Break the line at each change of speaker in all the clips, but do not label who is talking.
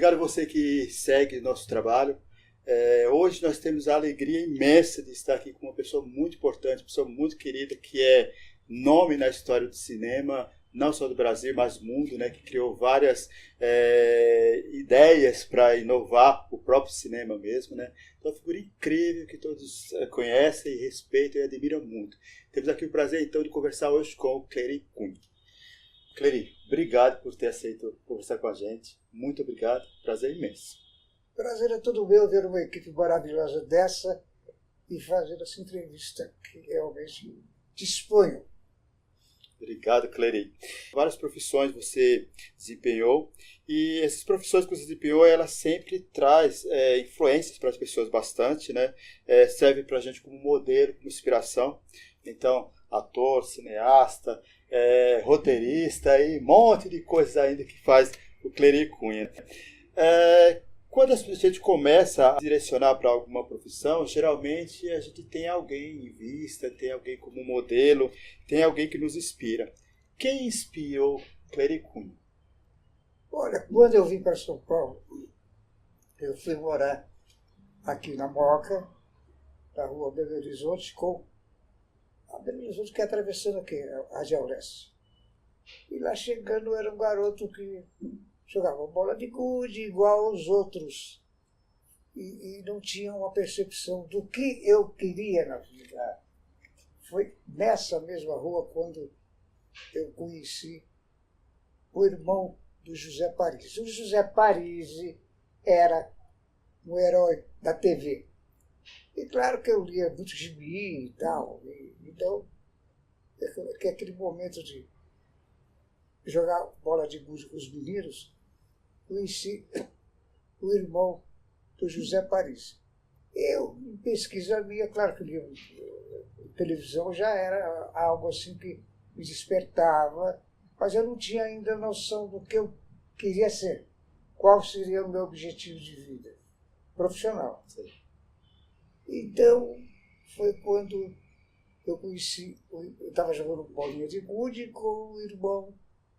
obrigado a você que segue nosso trabalho. Hoje nós temos a alegria imensa de estar aqui com uma pessoa muito importante, uma pessoa muito querida, que é nome na história do cinema, não só do Brasil, mas do mundo, né, que criou várias ideias para inovar o próprio cinema mesmo, né? Então, uma figura incrível que todos conhecem, respeitam e admiram muito. Temos aqui o prazer, então, de conversar hoje com o Clery Cunha. Clery, obrigado por ter aceito conversar com a gente. Muito obrigado, prazer imenso.
Prazer é todo meu ver uma equipe maravilhosa dessa e fazer essa entrevista que realmente disponho.
Obrigado, Clery. Várias profissões você desempenhou e essas profissões que você desempenhou, ela sempre traz influências para as pessoas bastante, né? Serve para a gente como modelo, como inspiração. Então, ator, cineasta, roteirista e um monte de coisas ainda que faz o Clery Cunha. Quando a gente começa a direcionar para alguma profissão, geralmente a gente tem alguém em vista, tem alguém como modelo, tem alguém que nos inspira. Quem inspirou Clery Cunha?
Olha, quando eu vim para São Paulo, eu fui morar aqui na Moca, na rua Belo Horizonte, a Belo Horizonte que é atravessando aqui, a Radial Leste. E lá chegando era um garoto que jogava bola de gude igual aos outros e não tinha uma percepção do que eu queria na vida. Foi nessa mesma rua quando eu conheci o irmão do José Parisi. O José Parisi era um herói da TV. E claro que eu lia muito gibi e tal. Então, aquele momento de jogar bola de gude com os meninos, conheci o irmão do José Parisi. Eu, em pesquisa minha, claro que televisão já era algo assim que me despertava, mas eu não tinha ainda noção do que eu queria ser. Qual seria o meu objetivo de vida profissional. Então, foi quando eu conheci, eu estava jogando bolinha de gude com o irmão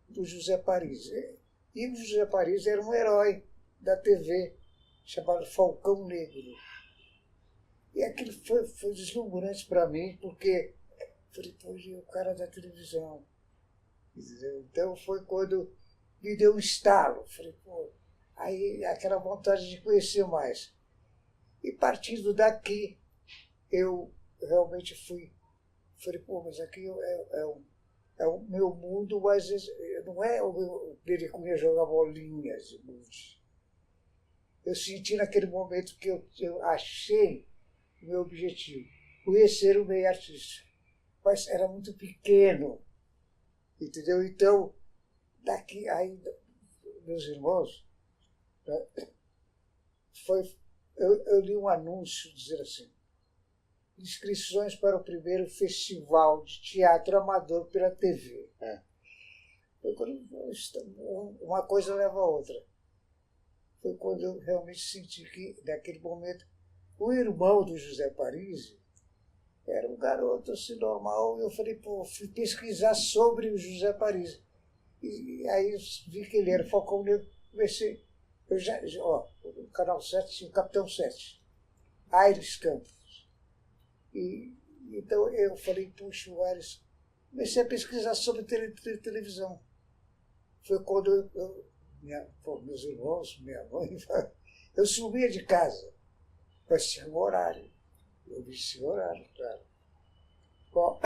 do José Parisi. E o José Parisi era um herói da TV, chamado Falcão Negro. E aquilo foi deslumbrante para mim, porque falei, pô, é o cara da televisão. Então foi quando me deu um estalo. Falei, pô, aí aquela vontade de conhecer mais. E partindo daqui, eu realmente falei, pô, mas aqui é o meu mundo, mas não é o Clery Cunha jogar bolinhas de gude. Eu senti naquele momento que eu achei o meu objetivo, conhecer o meio artístico. Mas era muito pequeno, entendeu? Então, daqui, aí, meus irmãos, né, eu li um anúncio dizendo assim, inscrições para o primeiro festival de teatro amador pela TV. Foi quando uma coisa leva a outra. Foi quando eu realmente senti que, naquele momento, o irmão do José Parisi era um garoto assim normal. E eu falei, pô, fui pesquisar sobre o José Parisi. E aí eu vi que ele era Falcão Negro. Comecei, no Canal 7 tinha o Capitão 7, Aires Campos. Então eu falei, puxa, o Aires, comecei a pesquisar sobre televisão. Foi quando meus irmãos, minha mãe, eu subia de casa, mas tinha um horário. Eu disse horário, claro. Bom,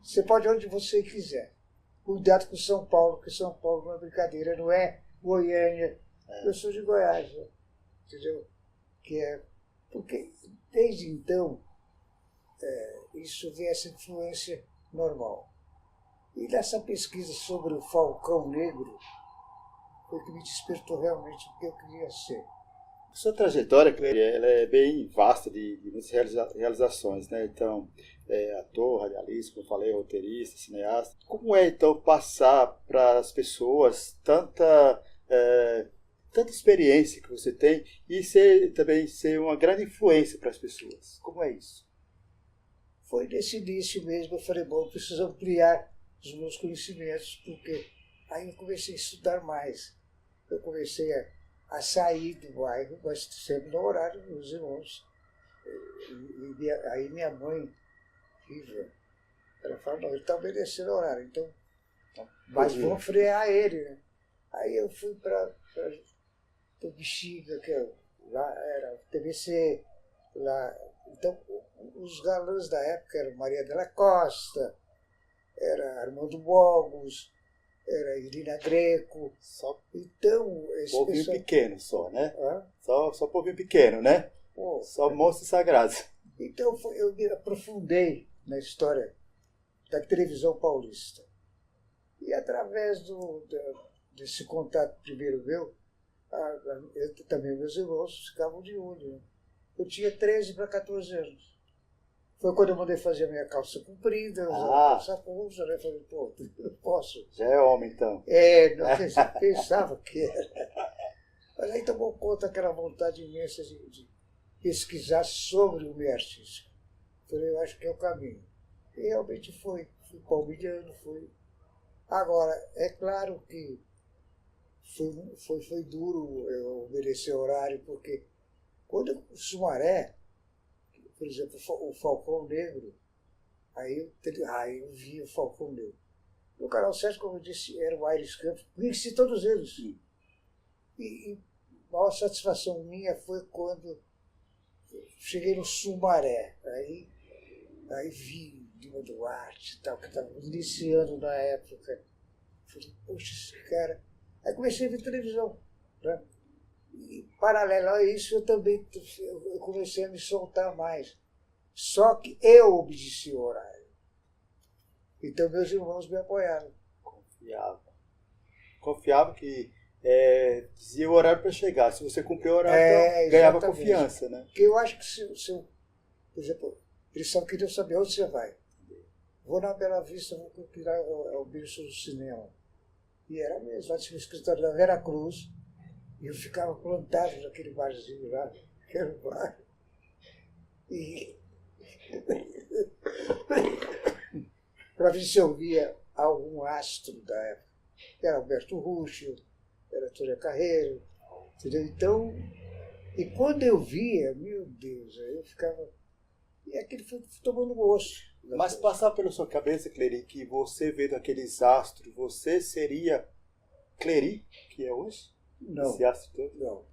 você pode ir onde você quiser. Cuidado com São Paulo, porque São Paulo não é brincadeira, não é Goiânia. Eu sou de Goiás, né? Entendeu? Porque desde então, isso vem essa influência normal. E nessa pesquisa sobre o Falcão Negro, foi que me despertou realmente o que eu queria ser.
Sua trajetória, Clery, ela é bem vasta de muitas realizações, né? Então, ator, radialista, como eu falei, roteirista, cineasta. Como é, então, passar para as pessoas tanta experiência que você tem e também ser uma grande influência para as pessoas? Como é isso?
Foi nesse início mesmo, eu falei, bom, eu preciso ampliar os meus conhecimentos, porque aí eu comecei a estudar mais. Eu comecei a sair do bairro, mas sempre no horário dos irmãos. Aí minha mãe, viva, ela fala, não, ele está obedecendo o horário, então, mas vão frear ele, né? Aí eu fui para Bexiga, lá era TVC, lá. Então, os galãs da época eram Maria Della Costa, era Armando Bogos, era Irina Greco.
Só
então,
povinho
pessoal...
pequeno só, né?
Hã?
Só povinho pequeno, né?
Pô,
só monstros sagrados.
Então, eu me aprofundei na história da televisão paulista. E através desse contato primeiro meu, também meus irmãos ficavam de olho. Né? Eu tinha 13 para 14 anos. Foi quando eu mandei fazer a minha calça comprida, calça curta, né? Falei, pô, eu posso.
Já é homem, então.
Não pensava que era. Mas aí tomou conta aquela vontade imensa de pesquisar sobre o meio artístico. Falei, eu acho que é o caminho. E realmente foi. Fui palmilhando, foi. Agora, é claro que foi duro eu obedecer horário, porque quando o Sumaré, por exemplo, o Falcão Negro, aí eu vi o Falcão Negro. No Canal 7, como eu disse, era o Aires Campos, conheci todos eles. E a maior satisfação minha foi quando cheguei no Sumaré. Aí vi Lima Duarte e tal, que estava iniciando na época. Falei, poxa, esse cara. Aí comecei a ver televisão. Né? E, paralelo a isso, eu também eu comecei a me soltar mais. Só que eu obedeci o horário. Então, meus irmãos me apoiaram.
Confiava que dizia o horário para chegar. Se você cumprir o horário, então, ganhava confiança. Né?
Porque eu acho que se eu, por exemplo, eles só queriam saber onde você vai. Vou na Bela Vista, vou procurar o berço do cinema. E era mesmo, lá tinha o escritório da Vera Cruz, e eu ficava plantado naquele barzinho lá, que era o bar. E para ver se eu via algum astro da época. Era Alberto Ruccio, era Túlio Carreiro, entendeu? Então, e quando eu via, meu Deus, aí eu ficava... E aquele foi tomando gosto.
Mas passava pela sua cabeça, Clery, que você vendo aqueles astros, você seria Clery, que é hoje?
Não.
Esse astro todo?
Não.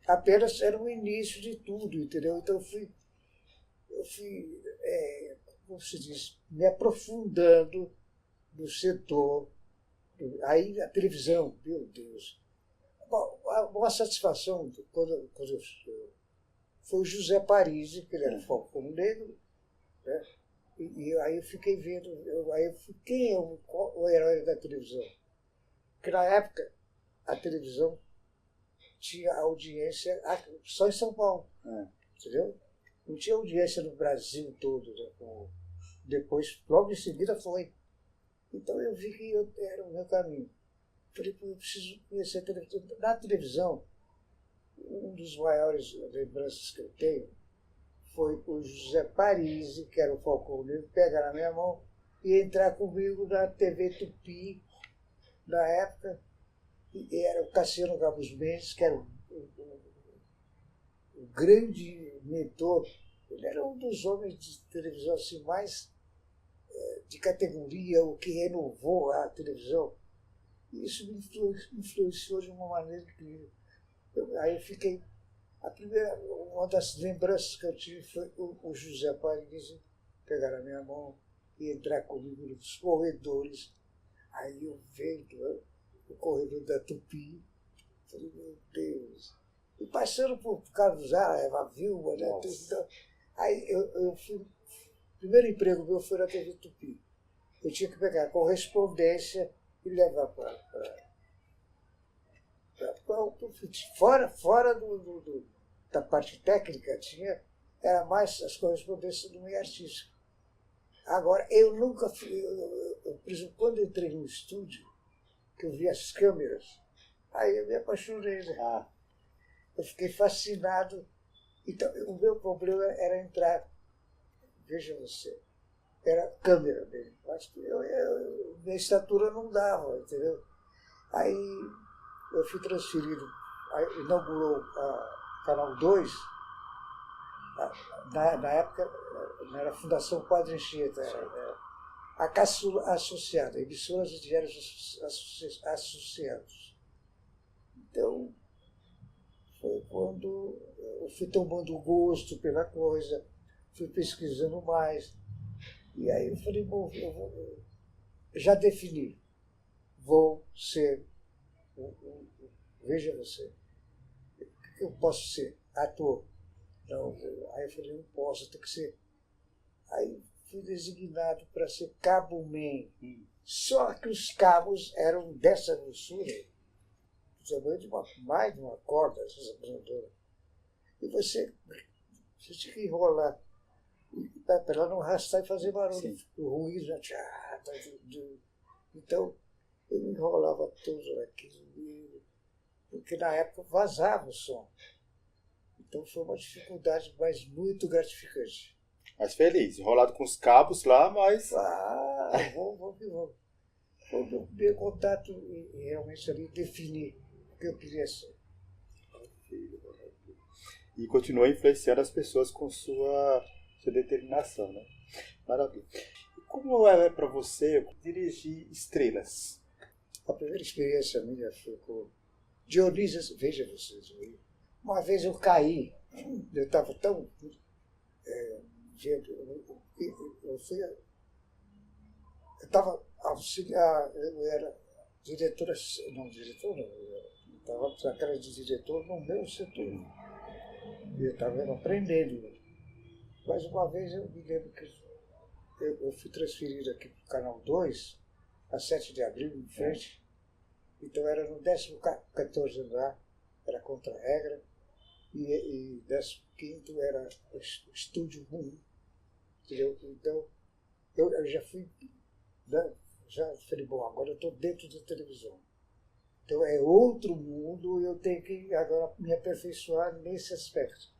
Apenas era o início de tudo, entendeu? Então eu fui como se diz, me aprofundando no setor. Aí a televisão, meu Deus. Uma satisfação quando foi o José Parisi, que ele era Falcão Negro, né? E aí eu fiquei vendo, quem é o herói da televisão? Porque na época a televisão tinha audiência só em São Paulo, entendeu? Não tinha audiência no Brasil todo, né? Depois, logo em seguida foi. Então eu vi que era o meu caminho. Falei, pô, eu preciso conhecer a televisão. Na televisão, um dos maiores lembranças que eu tenho foi o José Parisi, que era o Falcão Negro, pegar na minha mão e entrar comigo na TV Tupi, na época. E era o Cassiano Gabus Mendes, que era o grande mentor. Ele era um dos homens de televisão assim, mais de categoria, o que renovou a televisão. E isso me influenciou de uma maneira incrível. Aí eu fiquei... uma das lembranças que eu tive foi o José Parisi pegar a minha mão e entrar comigo nos corredores. Aí eu vendo o corredor da Tupi, falei, meu Deus. E passando por Carlos Zara, Eva Vilma, né? Então, aí eu fui... O primeiro emprego meu foi na TV Tupi. Eu tinha que pegar a correspondência e levar para fora da parte técnica, era mais as correspondências do meio artístico. Agora, eu nunca fui... por exemplo, quando eu entrei no estúdio, que eu vi as câmeras, aí eu me apaixonei. Né? Eu fiquei fascinado. Então, o meu problema era entrar, veja você, era a câmera dele. Acho que minha estatura não dava, entendeu? Aí eu fui transferido inaugurou o Canal 2, na época não era a Fundação Padre Anchieta, era a Caçula Associada, Emissoras de Diários Associados. Então, foi quando eu fui tomando gosto pela coisa, fui pesquisando mais. E aí eu falei, bom, eu já defini, vou ser, veja você, o que eu posso ser? Ator. Não, aí eu falei, não posso, tem que ser. Aí fui designado para ser cabo-man. Só que os cabos eram dessa grossura, do tamanho de mais de uma corda, essas apresentadoras. E você tinha que enrolar para ela não arrastar e fazer barulho. O ruído já. Então, eu me enrolava todo naquilo, porque na época vazava o som. Então foi uma dificuldade, mas muito gratificante.
Mas feliz, enrolado com os cabos lá, mas...
Vamos. Foi o meu primeiro contato e realmente ali definir o que eu queria ser.
E continua influenciando as pessoas com sua determinação, né? Maravilha. E como é para você dirigir estrelas?
A primeira experiência minha foi com Dionísio, veja vocês, uma vez eu caí, eu estava tão... eu estava auxiliar, eu era diretora, não, eu estava na cara de diretor no meu setor. Eu estava aprendendo. Mas uma vez eu me lembro que eu fui transferido aqui para o Canal 2, a 7 de abril, em frente. Então era no 14º andar, era contra-regra, e 15º era o estúdio 1. Entendeu? Então eu já fui, né, já falei, bom, agora eu estou dentro da televisão. Então é outro mundo e eu tenho que agora me aperfeiçoar nesse aspecto.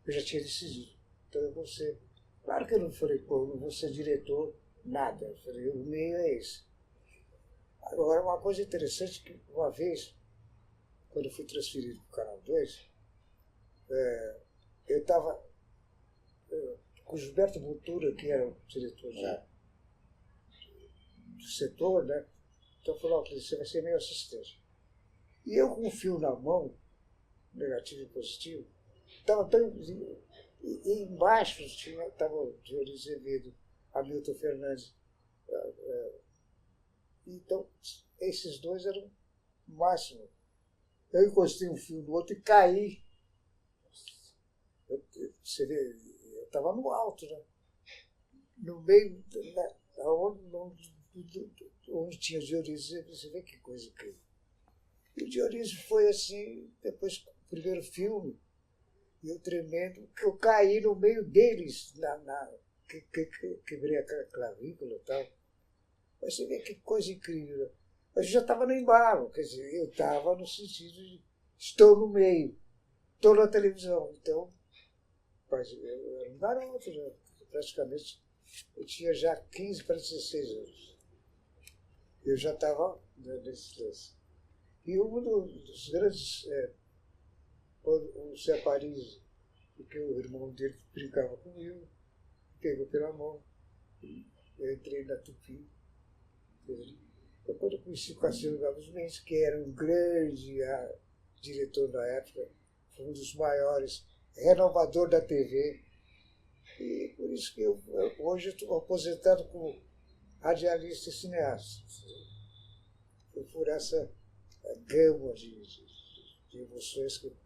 Eu já tinha decidido. Então eu vou ser... Claro que eu não falei, pô, eu não vou ser diretor, nada. Eu falei, o meio é esse. Agora, uma coisa interessante que uma vez, quando eu fui transferido para o Canal 2, eu estava com o Gilberto Ventura, que era o diretor do setor, né? Então falou, você vai ser meu assistente. E eu com o fio na mão, negativo e positivo, estava tão... E embaixo estava o Dionísio Azevedo, Hamilton Fernandes. Então, esses dois eram o máximo. Eu encostei um fio no outro e caí. Você vê, eu estava no alto, né? No meio, onde tinha o Dionísio, você vê que coisa incrível. E o Dionísio foi assim, depois do primeiro filme, e eu tremendo, que eu caí no meio deles, quebrei a clavícula e tal. Mas você vê que coisa incrível. Né? Mas eu já estava no embalo, quer dizer, eu estava no sentido de estou no meio, estou na televisão. Então, eu era um garoto, né? Praticamente, eu tinha já 15 para 16 anos. Eu já estava nesse lance. E um dos grandes... o Zé Paris, porque o irmão dele brincava comigo, pegou pela mão, eu entrei na Tupi. Então, quando eu conheci o Cassiano Gavos Mendes, que era um grande diretor da época, foi um dos maiores, renovador da TV, e por isso que hoje eu estou aposentado como radialista e cineasta. Foi por essa gama de emoções que...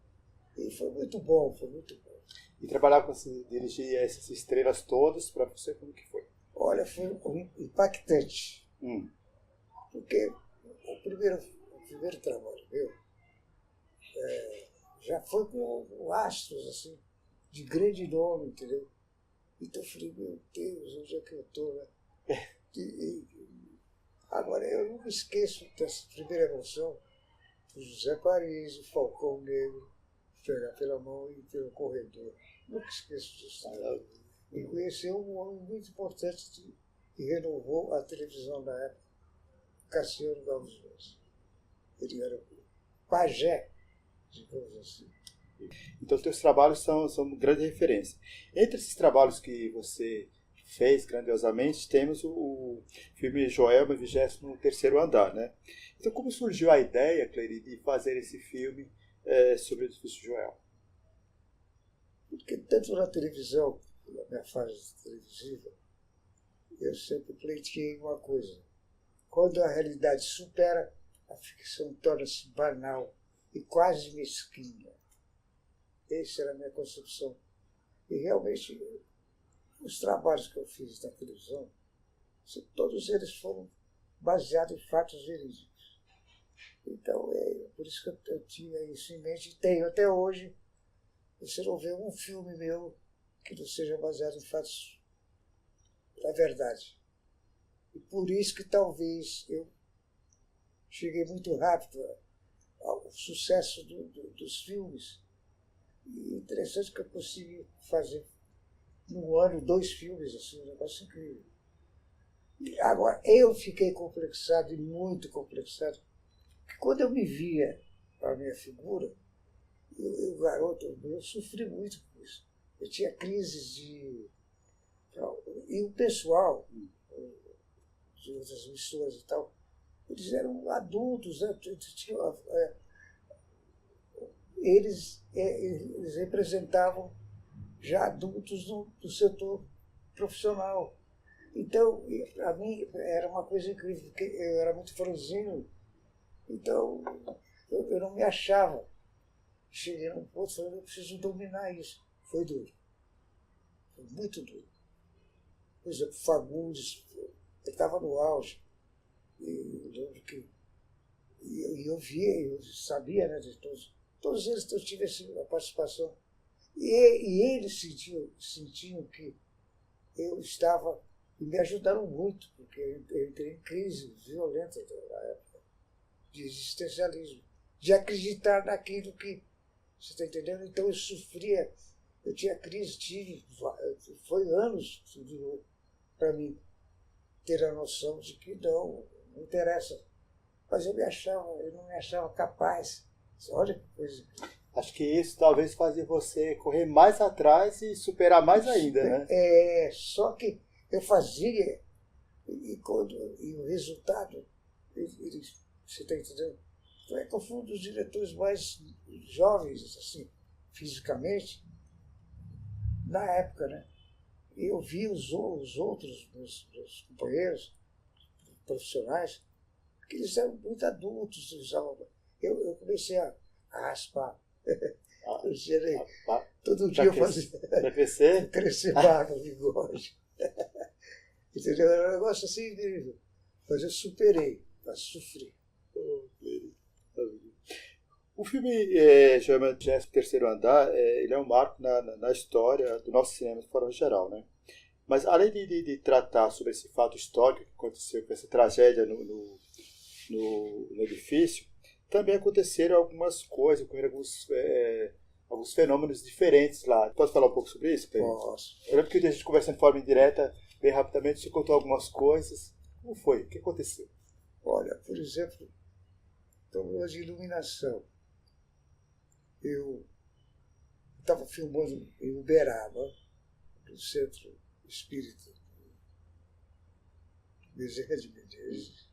E foi muito bom, foi muito bom.
E trabalhar com dirigir essas estrelas todas, para você, como que foi?
Olha, foi impactante. Porque o primeiro trabalho meu já foi com astros, assim, de grande nome, entendeu? Então eu falei, meu Deus, onde é que eu estou, né? Agora, eu não me esqueço dessa primeira emoção do José Paris, o Falcão Negro, pegar pela mão e pelo corredor. Nunca esqueço disso. E conheceu um homem muito importante que renovou a televisão da época, Cassiano Gavos Mendes. Ele era pajé digamos assim.
Então, teus trabalhos são grande referência. Entre esses trabalhos que você fez grandiosamente, temos o filme Joelma, 23º Andar, né? Então, como surgiu a ideia, Clery, de fazer esse filme sobre o edifício Joelma?
Porque tanto na televisão, na minha fase televisiva, eu sempre pleiteei uma coisa. Quando a realidade supera, a ficção torna-se banal e quase mesquinha. Essa era a minha concepção. E realmente, os trabalhos que eu fiz na televisão, todos eles foram baseados em fatos verídicos. Então, por isso que eu tinha isso em mente, e tenho até hoje. Você não vê um filme meu que não seja baseado em fatos da verdade. E por isso que talvez eu cheguei muito rápido ao sucesso dos filmes. E interessante que eu consegui fazer num ano 2 filmes, assim, um negócio incrível. E agora, eu fiquei complexado, e muito complexado, porque quando eu me via a minha figura, eu garoto, eu sofri muito com isso. Eu tinha crises de... E o pessoal, de outras emissoras e tal, eles eram adultos, né? Eles representavam já adultos do setor profissional. Então, para mim, era uma coisa incrível, porque eu era muito franzino, então eu não me achava. Cheguei num ponto e falei, eu preciso dominar isso. Foi duro. Foi muito duro. Por exemplo, Fagundes, ele estava no auge. E eu lembro que... E eu via, eu sabia, né, de todos. Todos eles eu tive a participação. E eles sentiam que eu estava... E me ajudaram muito, porque eu entrei em crise violenta na época, de existencialismo, de acreditar naquilo que... Você está entendendo? Então eu sofria, eu tinha crise, foi anos que durou para mim ter a noção de que não interessa. Mas eu não me achava capaz. Olha que coisa.
Acho que isso talvez fazia você correr mais atrás e superar mais ainda, né?
Só que eu fazia, e o resultado, você está entendendo? Então que eu fui um dos diretores mais jovens, assim, fisicamente, na época, né? E eu vi os outros, meus companheiros profissionais, que eles eram muito adultos. Eu comecei a raspar. Todo dia eu fazia crescer barba, bigode. Entendeu? Era um negócio assim incrível. Mas eu superei, mas sofri.
O filme chama 23º Andar, ele é um marco na história do nosso cinema de forma geral, né? Mas além de tratar sobre esse fato histórico que aconteceu com essa tragédia no edifício, também aconteceram algumas coisas, ocorreram alguns fenômenos diferentes lá. Pode falar um pouco sobre isso, Pedro?
Posso.
Eu lembro que a gente conversando de forma indireta, bem rapidamente, você contou algumas coisas. Como foi? O que aconteceu?
Olha, por exemplo, problemas de iluminação. Eu estava filmando em Uberaba, no Centro Espírita Bezerra de Menezes.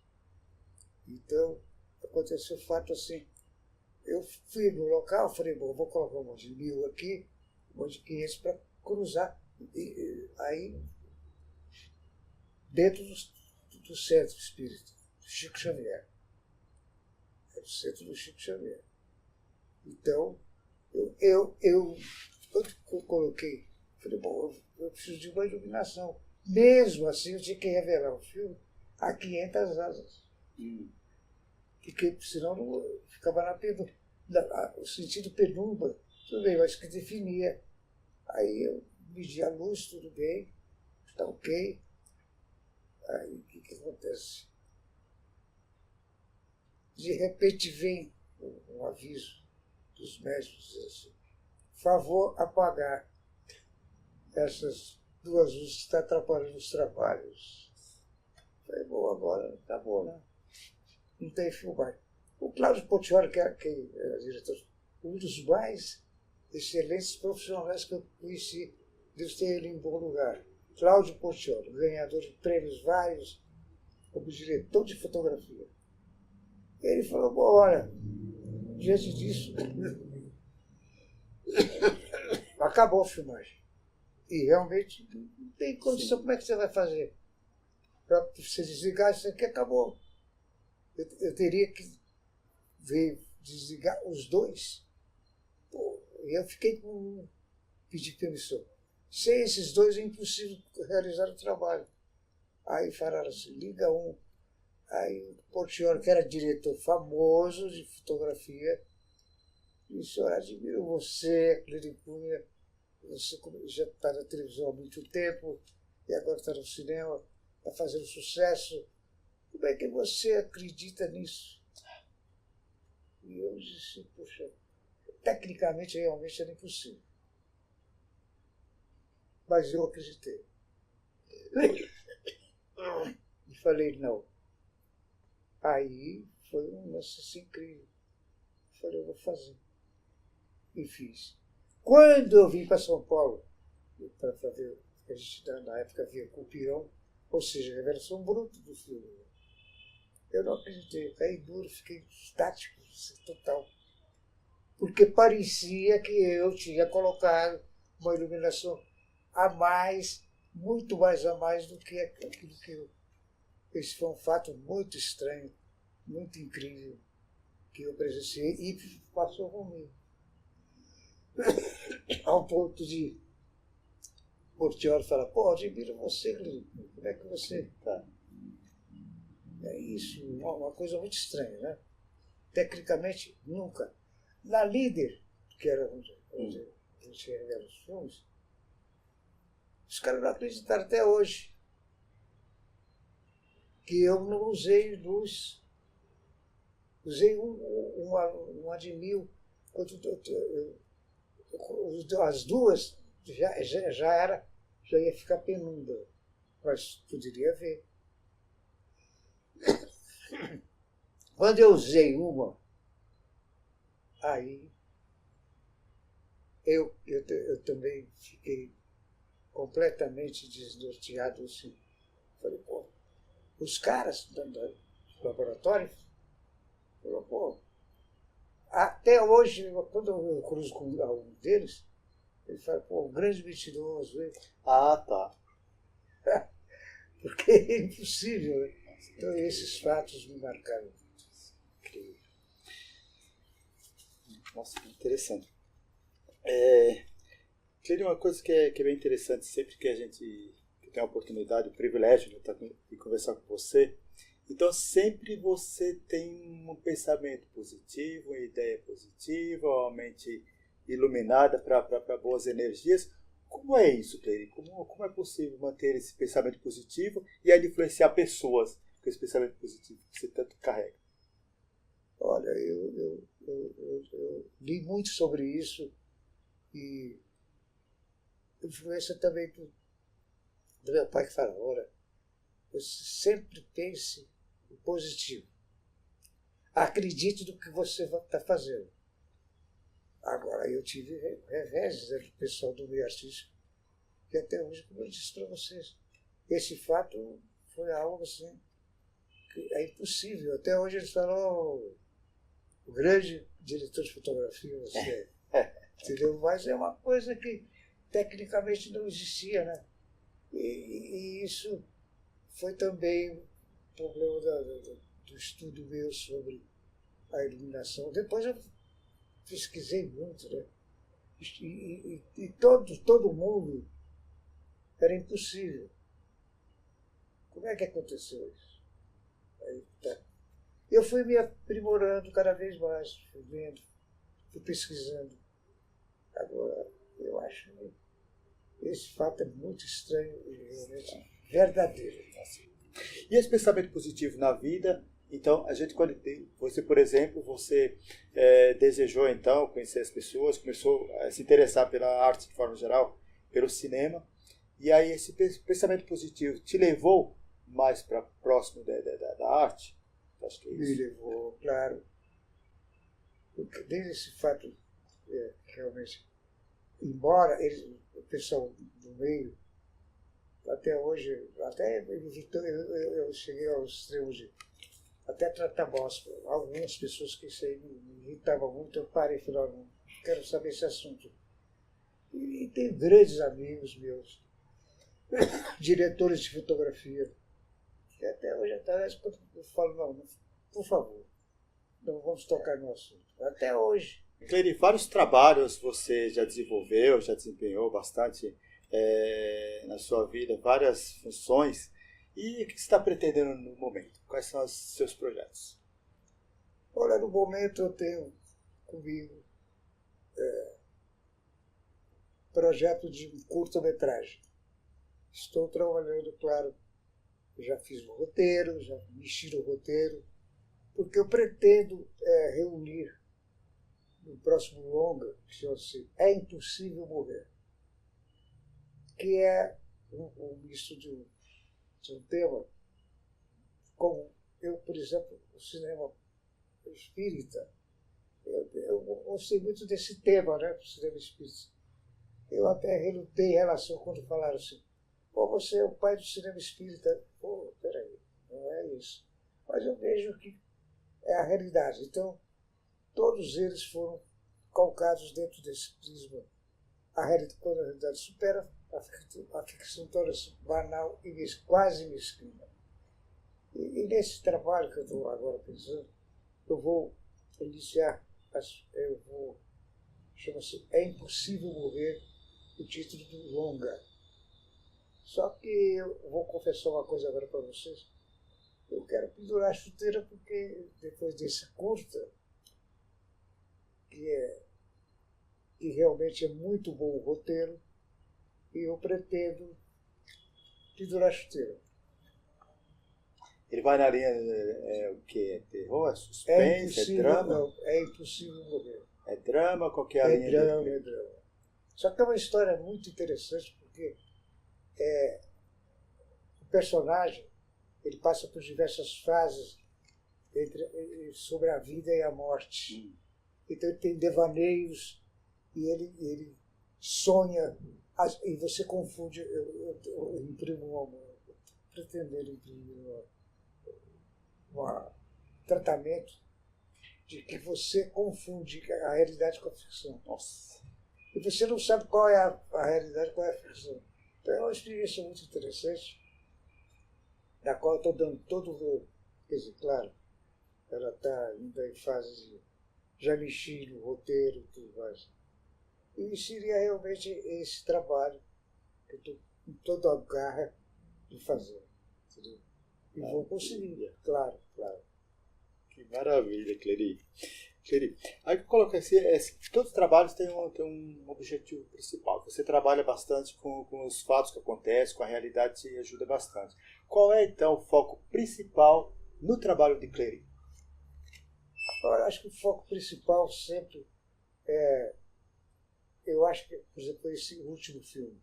Então, aconteceu o fato assim. Eu fui no local, falei, bom, vou colocar um monte de 1000 aqui, um monte de 500 para cruzar. Aí, dentro do Centro Espírita, do Chico Xavier. É o centro do Chico Xavier. Então, eu coloquei, falei, bom, eu preciso de uma iluminação. Mesmo assim, eu tinha que revelar o filme a 500 asas. Porque senão não ficava na penumbra, o sentido penumbra, tudo bem, mas que definia. Aí eu medi a luz, tudo bem, está ok. Aí o que acontece? De repente vem um aviso dos médicos dizendo assim, favor apagar essas 2 luzes que estão atrapalhando os trabalhos. Falei, bom, agora tá bom, né? Não tem filmagem. O Cláudio Portiolli, que era diretor, um dos mais excelentes profissionais que eu conheci. Deus tenha ele em bom lugar. Cláudio Portiolli, ganhador de prêmios vários como diretor de fotografia. Ele falou, bom, olha, diante disso, acabou a filmagem. E realmente não tem condição. Sim. Como é que você vai fazer? Para você desligar isso aqui, acabou. Eu teria que ver, desligar os dois. Pô, e eu fiquei com pedir permissão. Sem esses dois é impossível realizar o trabalho. Aí falaram assim, liga um. Aí o Portiolli, que era diretor famoso de fotografia, disse, olha, admiro você, Cleide Cunha, você já está na televisão há muito tempo, e agora está no cinema, está fazendo sucesso. Como é que você acredita nisso? E eu disse, poxa, tecnicamente realmente era impossível. Mas eu acreditei. E falei, não. Aí foi um lance assim incrível. Falei, eu vou fazer. E fiz. Quando eu vim para São Paulo, para ver, a gente na época via com o Pirão, ou seja, a revelação bruta do filme. Eu não acreditei, eu caí duro, fiquei estático, total. Porque parecia que eu tinha colocado uma iluminação a mais, muito mais a mais do que aquilo que eu. Esse foi um fato muito estranho, muito incrível, que eu presenciei e passou comigo. Ao ponto de Portiolli falar, pô, admiro você, como é que você está? É isso, uma coisa muito estranha, né? Tecnicamente, nunca. Na Líder, que era onde a gente revela os filmes, os caras não acreditaram até hoje que eu não usei luz. Usei uma de 1000. As duas já ia ficar penumbra, mas poderia ver. Quando eu usei uma, aí eu também fiquei completamente desnorteado. Assim. Falei, pô, os caras do laboratório falaram, pô, até hoje, quando eu cruzo com algum deles, ele fala, pô, um grande mentiroso. Hein?
Ah, tá.
Porque é impossível, né? Então esses fatos me marcaram.
Nossa, que interessante. Cleide, uma coisa que é bem interessante, sempre que a gente tem a oportunidade, o privilégio de conversar com você, então sempre você tem um pensamento positivo, uma ideia positiva, uma mente iluminada para boas energias. Como é isso, Cleide? Como é possível manter esse pensamento positivo e ainda influenciar pessoas com esse pensamento positivo que você tanto carrega?
Olha, eu li muito sobre isso e influência também do meu pai que fala, olha, você sempre pense o positivo. Acredite no que você está fazendo. Agora, eu tive reveses do pessoal do meio artístico, que até hoje, como eu disse para vocês, esse fato foi algo assim, que é impossível. Até hoje eles falam, oh, o grande diretor de fotografia você é. Entendeu? Mas é uma coisa que tecnicamente não existia, né? E isso foi também um problema do estudo meu sobre a iluminação. Depois eu pesquisei muito, né? E todo mundo era impossível. Como é que aconteceu isso? Aí, tá. Eu fui me aprimorando cada vez mais, fui vendo, fui pesquisando. Agora, eu acho que esse fato é muito estranho e realmente verdadeiro.
E esse pensamento positivo na vida, então, a gente quando tem, você, por exemplo, você desejou então conhecer as pessoas, começou a se interessar pela arte de forma geral, pelo cinema, e aí esse pensamento positivo te levou mais para próximo da arte? Acho que é isso.
Me levou, claro. Porque desde esse fato realmente, embora o pessoal do meio, até hoje, até eu cheguei aos extremos de até tratar mal algumas pessoas que isso aí me irritava muito, eu parei e falei, não quero saber esse assunto. E tenho grandes amigos meus, diretores de fotografia, que até hoje, até eu falo, não, por favor, não vamos tocar no assunto. Até hoje.
Clery, vários trabalhos você já desenvolveu, já desempenhou bastante na sua vida, várias funções. E o que você está pretendendo no momento? Quais são os seus projetos?
Olha, no momento eu tenho comigo projeto de curta-metragem. Estou trabalhando, claro, já fiz o roteiro, já mexi no roteiro, porque eu pretendo reunir no próximo longa, que chama-se É Impossível Morrer, que é um misto de um tema, como eu, por exemplo, o cinema espírita, eu gostei muito desse tema, né, o cinema espírita. Eu até relutei em relação quando falaram assim, pô, você é o pai do cinema espírita. Pô, peraí, não é isso. Mas eu vejo que é a realidade. Então, todos eles foram calcados dentro desse prisma. Quando a realidade supera, a ficção torna-se banal e quase mesquinha. E nesse trabalho que eu estou agora pensando, eu vou iniciar, chama-se É Impossível Morrer, o título do longa. Só que eu vou confessar uma coisa agora para vocês. Eu quero pendurar a chuteira porque depois desse curta, que realmente é muito bom o roteiro, e eu pretendo pendurar a chuteira.
Ele vai na linha, o quê? É terror, é suspense, é drama?
Não, É Impossível Morrer.
É drama? Qual que é a linha
drama,
dele?
é drama. Só que é uma história muito interessante, porque o personagem ele passa por diversas fases sobre a vida e a morte. Então ele tem devaneios e ele sonha, e você confunde. Eu imprimo pretender imprimir um tratamento de que você confunde a realidade com a ficção.
Nossa.
E você não sabe qual é a realidade, qual é a ficção. Então é uma experiência muito interessante, da qual eu estou dando todo o... Quer dizer, claro, ela está ainda em fase de... Já mexi no roteiro e tudo mais. E seria realmente esse trabalho que eu estou com toda a garra de fazer. Entendeu? E vou conseguir, claro.
Que maravilha, Clery. Aí eu coloco assim, todos os trabalhos têm um objetivo principal. Você trabalha bastante com os fatos que acontecem, com a realidade, te ajuda bastante. Qual é, então, o foco principal no trabalho de Clery?
Eu acho que o foco principal sempre eu acho que, por exemplo, esse último filme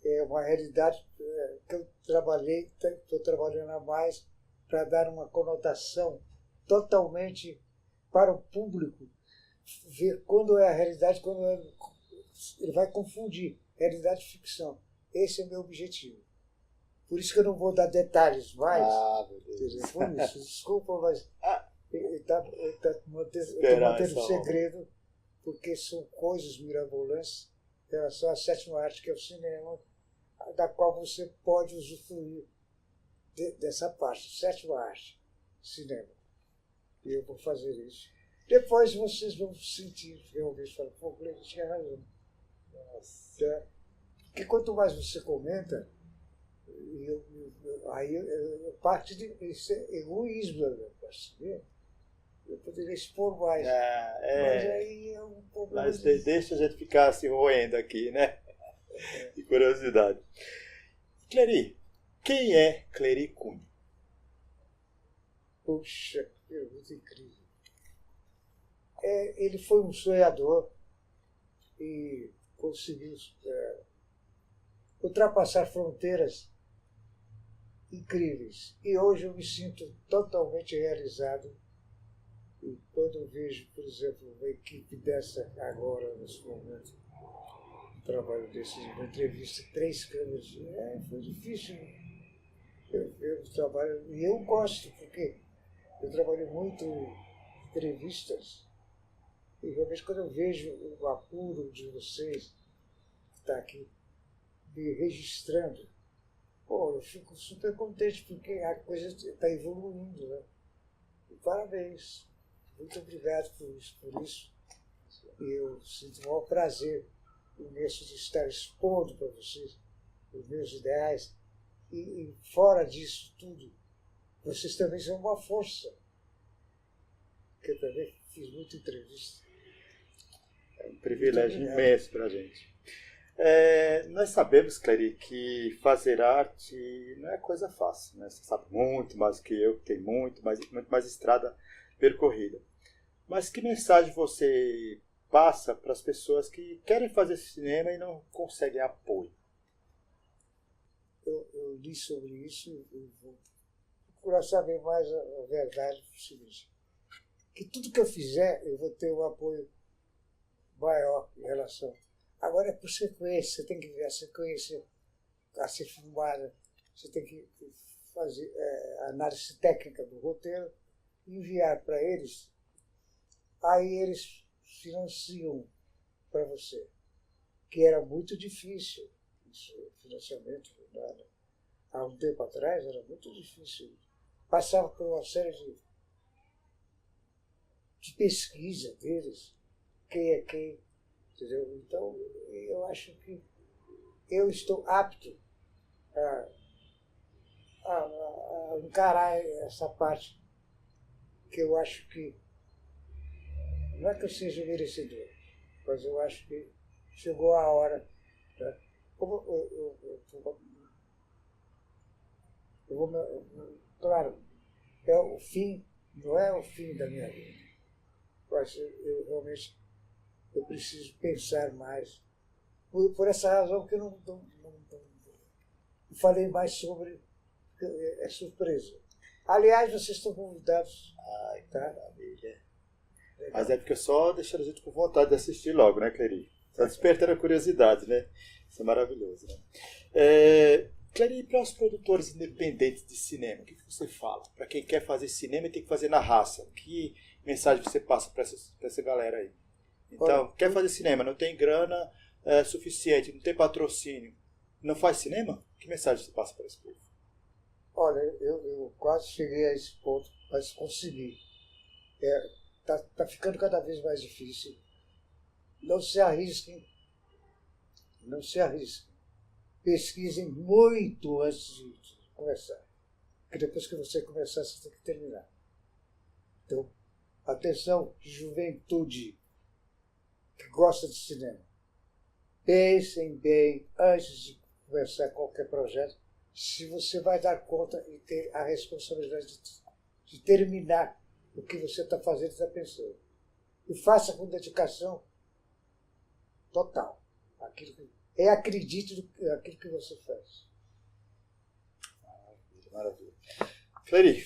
é uma realidade que eu estou trabalhando a mais para dar uma conotação totalmente para o público ver quando é a realidade, ele vai confundir realidade e ficção. Esse é meu objetivo. Por isso que eu não vou dar detalhes mais.
Meu Deus.
Por isso, desculpa, mas ele está mantendo segredo, porque são coisas mirabolantes em relação à sétima arte, que é o cinema, da qual você pode usufruir dessa parte, sétima arte, cinema. E eu vou fazer isso. Depois vocês vão sentir, realmente, falar, pô, Clery tinha razão. Nossa. Porque quanto mais você comenta, aí parte de egoísmo da minha parte, né? Eu poderia expor mais. Mas aí é um problema.
Mas deixa a gente ficar se roendo aqui, né? De curiosidade. Clery, quem é Clery Cunha?
Puxa, que pergunta incrível. Ele foi um sonhador e conseguiu ultrapassar fronteiras incríveis. E hoje eu me sinto totalmente realizado E quando eu vejo, por exemplo, uma equipe dessa agora, nesse momento, um trabalho desse, uma entrevista, 3 câmeras, foi difícil. Eu trabalho, e eu gosto, porque eu trabalhei muito em entrevistas, e realmente quando eu vejo o apuro de vocês, que está aqui, me registrando, pô, eu fico super contente, porque a coisa está evoluindo, né? E parabéns. Muito obrigado por isso. E eu sinto o maior prazer imenso de estar expondo para vocês os meus ideais. E fora disso tudo, vocês também são uma força. Porque eu também fiz muita entrevista.
É um privilégio imenso para a gente. Nós sabemos, Clery, que fazer arte não é coisa fácil, né? Você sabe muito mais do que eu, que tem muito mais estrada percorrida. Mas que mensagem você passa para as pessoas que querem fazer cinema e não conseguem apoio?
Eu li sobre isso e vou procurar saber mais a verdade possível. Que tudo que eu fizer, eu vou ter um apoio maior em relação. Agora é por sequência, você tem que ver a sequência a ser filmada, você tem que fazer análise técnica do roteiro, enviar para eles, aí eles financiam para você, que era muito difícil, isso, financiamento, nada. Há um tempo atrás era muito difícil. Passava por uma série de pesquisa deles, quem é quem, entendeu? Então, eu acho que eu estou apto a encarar essa parte que eu acho que, não é que eu seja merecedor, mas eu acho que chegou a hora, né? Como claro, é o fim, não é o fim da minha vida, mas eu realmente preciso pensar mais, por essa razão que eu não falei mais sobre, é surpresa. Aliás, vocês estão convidados.
Ai, tá? Maravilha. Mas é porque só deixaram a gente com vontade de assistir logo, né, Clery? Só despertando a curiosidade, né? Isso é maravilhoso, né? Clery, para os produtores independentes de cinema, o que você fala? Para quem quer fazer cinema e tem que fazer na raça, que mensagem você passa para essa galera aí? Então, quer fazer cinema, não tem grana suficiente, não tem patrocínio, não faz cinema? Que mensagem você passa para esse povo?
Olha, eu quase cheguei a esse ponto, mas consegui. Tá ficando cada vez mais difícil. Não se arrisquem. Não se arrisquem. Pesquisem muito antes de começar. Porque depois que você começar, você tem que terminar. Então, atenção, juventude que gosta de cinema. Pensem bem antes de começar qualquer projeto, se você vai dar conta e ter a responsabilidade de terminar o que você está fazendo e está pensando. E faça com dedicação total. Acredite naquilo que você faz.
Maravilha. Clery,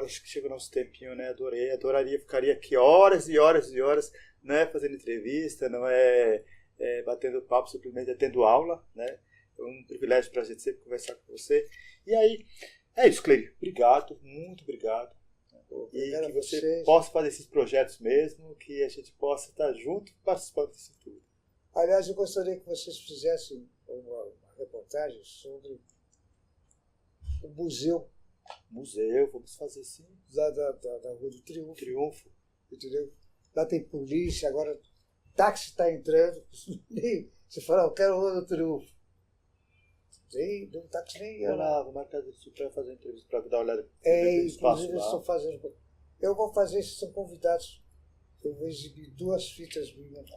acho que chega o nosso tempinho, né? Adoraria, ficaria aqui horas e horas e horas, não é fazendo entrevista, não é batendo papo, simplesmente tendo aula, né? É um privilégio para a gente sempre conversar com você. E aí, é isso, Clery. Obrigado, muito obrigado. E que você possa fazer esses projetos mesmo, que a gente possa estar junto participando disso tudo.
Aliás, eu gostaria que vocês fizessem uma reportagem sobre o museu.
Museu, vamos fazer sim.
Da Rua do
Triunfo.
Entendeu? Lá tem polícia, agora táxi está entrando. Você fala, eu quero a Rua do Triunfo. Não táxi nem ia lá.
Vou marcar isso para fazer entrevista, para dar uma olhada.
Inclusive, eles estão fazendo. Eu vou fazer, vocês são convidados. Eu vou exibir 2 fitas minhas.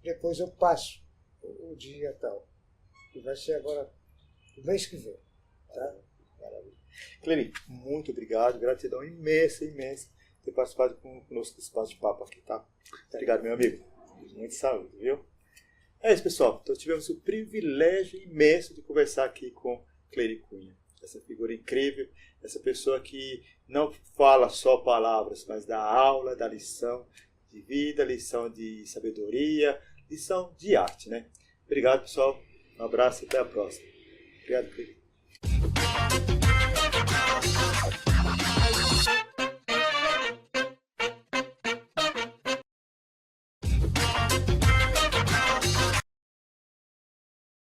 Depois eu passo o dia e tal. E vai ser agora, o mês que vem. Tá?
Maravilha. Clery, muito obrigado. Gratidão imensa por ter participado conosco desse bate-papo aqui, tá? Obrigado, meu amigo. Muita saúde, viu? É isso, pessoal. Então tivemos o privilégio imenso de conversar aqui com Clery Cunha. essa figura incrível, essa pessoa que não fala só palavras, mas dá aula, dá lição de vida, lição de sabedoria, lição de arte, né? Obrigado, pessoal. Um abraço e até a próxima. Obrigado, Cleiton.